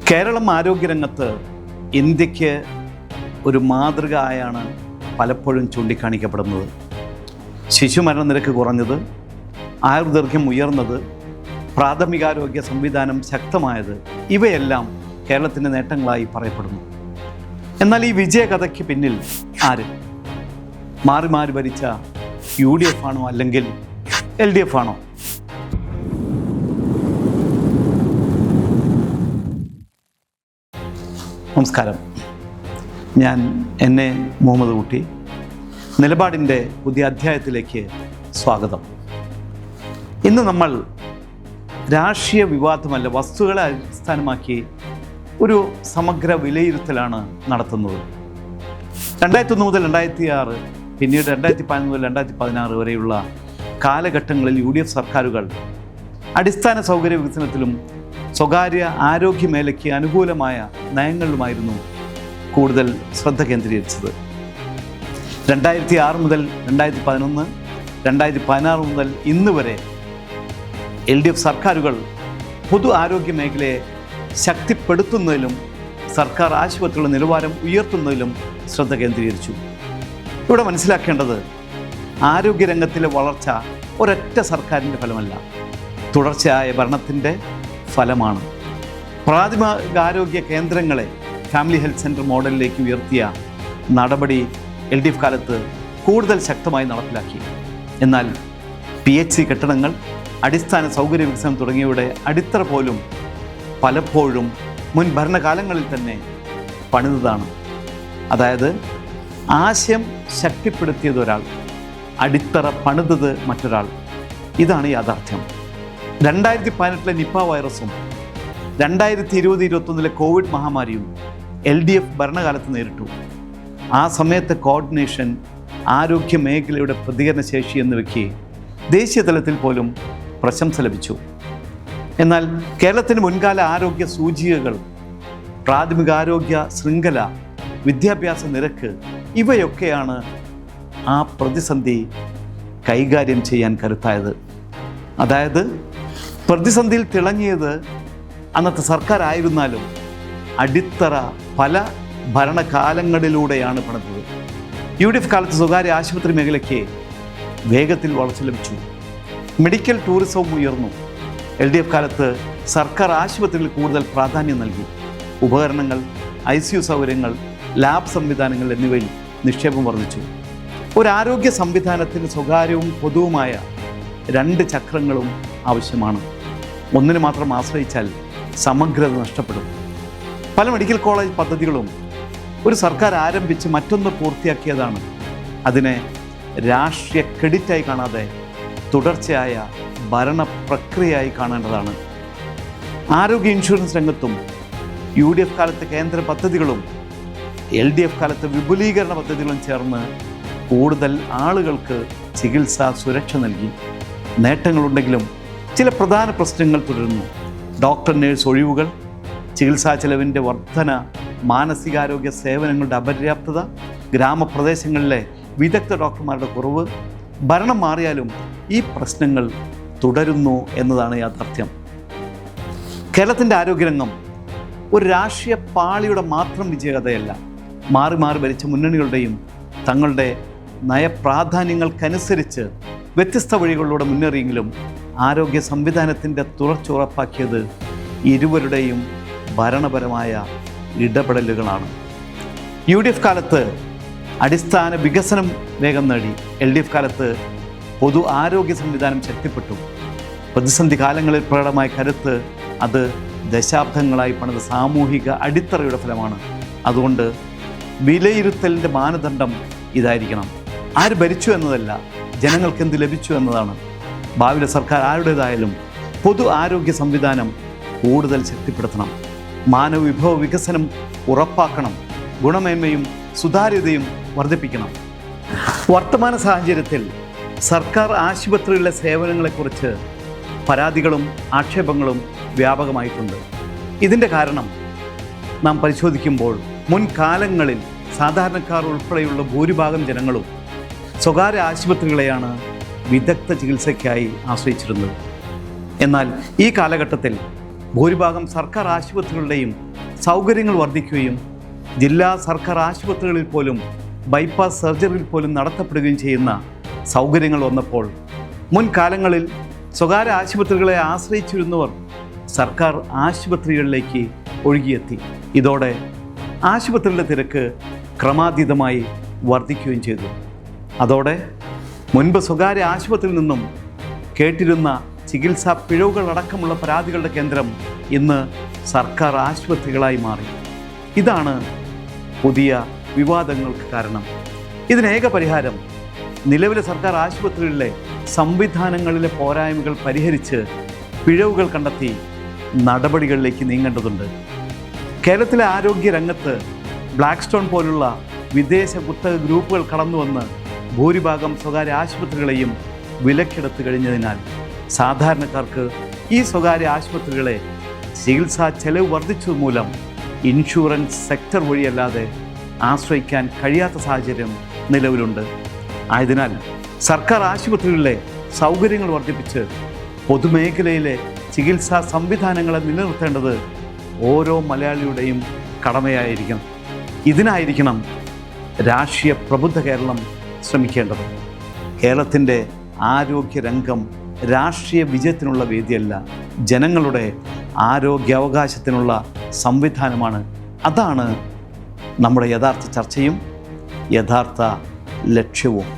കേരളം ആരോഗ്യരംഗത്ത് ഇന്ത്യക്ക് ഒരു മാതൃക ആയാണ് പലപ്പോഴും ചൂണ്ടിക്കാണിക്കപ്പെടുന്നത്. ശിശുമരണ നിരക്ക് കുറഞ്ഞത്, ആയുർദൈർഘ്യം ഉയർന്നത്, പ്രാഥമികാരോഗ്യ സംവിധാനം ശക്തമായത്, ഇവയെല്ലാം കേരളത്തിൻ്റെ നേട്ടങ്ങളായി പറയപ്പെടുന്നു. എന്നാൽ ഈ വിജയകഥയ്ക്ക് പിന്നിൽ ആര്? മാറി മാറി ഭരിച്ച UDF ആണോ അല്ലെങ്കിൽ LDF ആണോ? നമസ്കാരം, ഞാൻ മുഹമ്മദ് കുട്ടി. നിലപാടിൻ്റെ പുതിയ അധ്യായത്തിലേക്ക് സ്വാഗതം. ഇന്ന് നമ്മൾ രാഷ്ട്രീയ വിവാദമല്ല, വസ്തുക്കളെ അടിസ്ഥാനമാക്കി ഒരു സമഗ്ര വിലയിരുത്തലാണ് നടത്തുന്നത്. 2001 മുതൽ 2006, പിന്നീട് 2011 മുതൽ 2016 വരെയുള്ള കാലഘട്ടങ്ങളിൽ UDF സർക്കാരുകൾ അടിസ്ഥാന സൗകര്യ വികസനത്തിലും സ്വകാര്യ ആരോഗ്യമേഖലയ്ക്ക് അനുകൂലമായ നയങ്ങളിലുമായിരുന്നു കൂടുതൽ ശ്രദ്ധ കേന്ദ്രീകരിച്ചത്. 2006 മുതൽ 2011, 2016 മുതൽ ഇന്ന് വരെ LDF സർക്കാരുകൾ പൊതു ആരോഗ്യ മേഖലയെ ശക്തിപ്പെടുത്തുന്നതിലും സർക്കാർ ആശുപത്രികളുടെ നിലവാരം ഉയർത്തുന്നതിലും ശ്രദ്ധ കേന്ദ്രീകരിച്ചു. ഇവിടെ മനസ്സിലാക്കേണ്ടത്, ആരോഗ്യരംഗത്തിലെ വളർച്ച ഒരൊറ്റ സർക്കാരിൻ്റെ ഫലമല്ല, തുടർച്ചയായ ഭരണത്തിൻ്റെ ഫലമാണ്. പ്രാഥമികാരോഗ്യ കേന്ദ്രങ്ങളെ ഫാമിലി ഹെൽത്ത് സെൻറ്റർ മോഡലിലേക്ക് ഉയർത്തിയ നടപടി LDF കാലത്ത് കൂടുതൽ ശക്തമായി നടപ്പിലാക്കി. എന്നാൽ PHC കെട്ടിടങ്ങൾ, അടിസ്ഥാന സൗകര്യ വികസനം തുടങ്ങിയവയുടെ അടിത്തറ പോലും പലപ്പോഴും മുൻ ഭരണകാലങ്ങളിൽ തന്നെ പണിതതാണ്. അതായത് ആശയം ശക്തിപ്പെടുത്തിയത് ഒരാൾ, അടിത്തറ പണിതത് മറ്റൊരാൾ. ഇതാണ് യാഥാർത്ഥ്യം. 2018 നിപ വൈറസും 2020-21 കോവിഡ് മഹാമാരിയും LDF ഭരണകാലത്ത് നേരിട്ടു. ആ സമയത്തെ കോർഡിനേഷൻ, ആരോഗ്യ മേഖലയുടെ പ്രതികരണ ശേഷി എന്നിവയ്ക്ക് ദേശീയ തലത്തിൽ പോലും പ്രശംസ ലഭിച്ചു. എന്നാൽ കേരളത്തിന് മുൻകാല ആരോഗ്യ സൂചികകൾ, പ്രാഥമികാരോഗ്യ ശൃംഖല, വിദ്യാഭ്യാസ നിരക്ക്, ഇവയൊക്കെയാണ് ആ പ്രതിസന്ധി കൈകാര്യം ചെയ്യാൻ കരുത്തായത്. അതായത് പ്രതിസന്ധിയിൽ തിളങ്ങിയത് അന്നത്തെ സർക്കാർ ആയിരുന്നാലും അടിത്തറ പല ഭരണകാലങ്ങളിലൂടെയാണ് പണിതത്. UDF കാലത്ത് സ്വകാര്യ ആശുപത്രി മേഖലയ്ക്ക് വേഗത്തിൽ വളർച്ച ലഭിച്ചു. മെഡിക്കൽ ടൂറിസവും ഉയർന്നു. LDF കാലത്ത് സർക്കാർ ആശുപത്രികളിൽ കൂടുതൽ പ്രാധാന്യം നൽകി. ഉപകരണങ്ങൾ, ICU സൗകര്യങ്ങൾ, ലാബ് സംവിധാനങ്ങൾ എന്നിവയിൽ നിക്ഷേപം വർദ്ധിച്ചു. ഒരു ആരോഗ്യ സംവിധാനത്തിന് സ്വകാര്യവും പൊതുവുമായ 2 ചക്രങ്ങളും ആവശ്യമാണ്. ഒന്നിന് മാത്രം ആശ്രയിച്ചാൽ സമഗ്രത നഷ്ടപ്പെടും. പല മെഡിക്കൽ കോളേജ് പദ്ധതികളും ഒരു സർക്കാർ ആരംഭിച്ച് മറ്റൊന്ന് പൂർത്തിയാക്കിയതാണ്. അതിനെ രാഷ്ട്രീയ ക്രെഡിറ്റായി കാണാതെ തുടർച്ചയായ ഭരണ പ്രക്രിയയായി കാണേണ്ടതാണ്. ആരോഗ്യ ഇൻഷുറൻസ് രംഗത്തും UDF കാലത്ത് കേന്ദ്ര പദ്ധതികളും LDF കാലത്ത് വിപുലീകരണ പദ്ധതികളും ചേർന്ന് കൂടുതൽ ആളുകൾക്ക് ചികിത്സാ സുരക്ഷ നൽകി. നേട്ടങ്ങളുണ്ടെങ്കിലും ചില പ്രധാന പ്രശ്നങ്ങൾ തുടരുന്നു. ഡോക്ടർ, നഴ്സ് ഒഴിവുകൾ, ചികിത്സാ ചെലവിൻ്റെ വർധന, മാനസികാരോഗ്യ സേവനങ്ങളുടെ അപര്യാപ്തത, ഗ്രാമപ്രദേശങ്ങളിലെ വിദഗ്ധ ഡോക്ടർമാരുടെ കുറവ്. ഭരണം മാറിയാലും ഈ പ്രശ്നങ്ങൾ തുടരുന്നു എന്നതാണ് യാഥാർത്ഥ്യം. കേരളത്തിൻ്റെ ആരോഗ്യരംഗം ഒരു രാഷ്ട്രീയ പാളിയുടെ മാത്രം വിജയകഥയല്ല. മാറി മാറി ഭരിച്ച മുന്നണികളുടെയും തങ്ങളുടെ നയപ്രാധാന്യങ്ങൾക്കനുസരിച്ച് വ്യത്യസ്ത വഴികളിലൂടെ മുന്നേറിയെങ്കിലും ആരോഗ്യ സംവിധാനത്തിൻ്റെ തുടർച്ച ഉറപ്പാക്കിയത് ഇരുവരുടെയും ഭരണപരമായ ഇടപെടലുകളാണ്. UDF കാലത്ത് അടിസ്ഥാന വികസനം വേഗം നേടി. LDF കാലത്ത് പൊതു ആരോഗ്യ സംവിധാനം ശക്തിപ്പെട്ടു. പ്രതിസന്ധി കാലങ്ങളിൽ പ്രകടമായ കരുത്ത് അത് ദശാബ്ദങ്ങളായി പണിത സാമൂഹിക അടിത്തറയുടെ ഫലമാണ്. അതുകൊണ്ട് വിലയിരുത്തലിൻ്റെ മാനദണ്ഡം ഇതായിരിക്കണം. ആര് ഭരിച്ചു എന്നതല്ല, ജനങ്ങൾക്ക് എന്ത് ലഭിച്ചു എന്നതാണ്. ഭാവിയിലെ സർക്കാർ ആരുടേതായാലും പൊതു ആരോഗ്യ സംവിധാനം കൂടുതൽ ശക്തിപ്പെടുത്തണം. മാനവ വിഭവ വികസനം ഉറപ്പാക്കണം. ഗുണമേന്മയും സുതാര്യതയും വർദ്ധിപ്പിക്കണം. വർത്തമാന സാഹചര്യത്തിൽ സർക്കാർ ആശുപത്രികളിലെ സേവനങ്ങളെക്കുറിച്ച് പരാതികളും ആക്ഷേപങ്ങളും വ്യാപകമായിട്ടുണ്ട്. ഇതിൻ്റെ കാരണം നാം പരിശോധിക്കുമ്പോൾ മുൻകാലങ്ങളിൽ സാധാരണക്കാർ ഉൾപ്പെടെയുള്ള ഭൂരിഭാഗം ജനങ്ങളും സ്വകാര്യ ആശുപത്രികളെയാണ് വിദഗ്ധ ചികിത്സയ്ക്കായി ആശ്രയിച്ചിരുന്നത്. എന്നാൽ ഈ കാലഘട്ടത്തിൽ ഭൂരിഭാഗം സർക്കാർ ആശുപത്രികളുടെയും സൗകര്യങ്ങൾ വർദ്ധിക്കുകയും ജില്ലാ സർക്കാർ ആശുപത്രികളിൽ പോലും ബൈപ്പാസ് സർജറിയിൽ പോലും നടത്തപ്പെടുകയും ചെയ്യുന്ന സൗകര്യങ്ങൾ വന്നപ്പോൾ മുൻകാലങ്ങളിൽ സ്വകാര്യ ആശുപത്രികളെ ആശ്രയിച്ചിരുന്നവർ സർക്കാർ ആശുപത്രികളിലേക്ക് ഒഴുകിയെത്തി. ഇതോടെ ആശുപത്രിയുടെ തിരക്ക് ക്രമാതീതമായി വർദ്ധിക്കുകയും ചെയ്തു. അതോടെ മുൻപ് സ്വകാര്യ ആശുപത്രിയിൽ നിന്നും കേട്ടിരുന്ന ചികിത്സാ പിഴവുകളടക്കമുള്ള പരാതികളുടെ കേന്ദ്രം ഇന്ന് സർക്കാർ ആശുപത്രികളായി മാറി. ഇതാണ് പുതിയ വിവാദങ്ങൾക്ക് കാരണം. ഇതിനേക പരിഹാരം നിലവിലെ സർക്കാർ ആശുപത്രികളിലെ സംവിധാനങ്ങളിലെ പോരായ്മകൾ പരിഹരിച്ച് പിഴവുകൾ കണ്ടെത്തി നടപടികളിലേക്ക് നീങ്ങേണ്ടതുണ്ട്. കേരളത്തിലെ ആരോഗ്യ രംഗത്ത് ബ്ലാക്ക് സ്റ്റോൺ പോലുള്ള വിദേശ കുത്തക ഗ്രൂപ്പുകൾ കടന്നുവന്ന് ഭൂരിഭാഗം സ്വകാര്യ ആശുപത്രികളെയും വിലക്കെടുത്ത് കഴിഞ്ഞതിനാൽ സാധാരണക്കാർക്ക് ഈ സ്വകാര്യ ആശുപത്രികളെ ചികിത്സാ ചെലവ് വർദ്ധിച്ചതുമൂലം ഇൻഷുറൻസ് സെക്ടർ വഴിയല്ലാതെ ആശ്രയിക്കാൻ കഴിയാത്ത സാഹചര്യം നിലവിലുണ്ട്. ആയതിനാൽ സർക്കാർ ആശുപത്രികളിലെ സൗകര്യങ്ങൾ വർദ്ധിപ്പിച്ച് പൊതുമേഖലയിലെ ചികിത്സാ സംവിധാനങ്ങളെ നിലനിർത്തേണ്ടത് ഓരോ മലയാളിയുടെയും കടമയായിരിക്കണം. ഇതിനായിരിക്കണം രാഷ്ട്രീയ പ്രബുദ്ധ കേരളം ശ്രമിക്കേണ്ടത്. കേരളത്തിൻ്റെ ആരോഗ്യരംഗം രാഷ്ട്രീയ വിജയത്തിനുള്ള വേദിയല്ല, ജനങ്ങളുടെ ആരോഗ്യാവകാശത്തിനുള്ള സംവിധാനമാണ്. അതാണ് നമ്മുടെ യഥാർത്ഥ ചർച്ചയും യഥാർത്ഥ ലക്ഷ്യവും.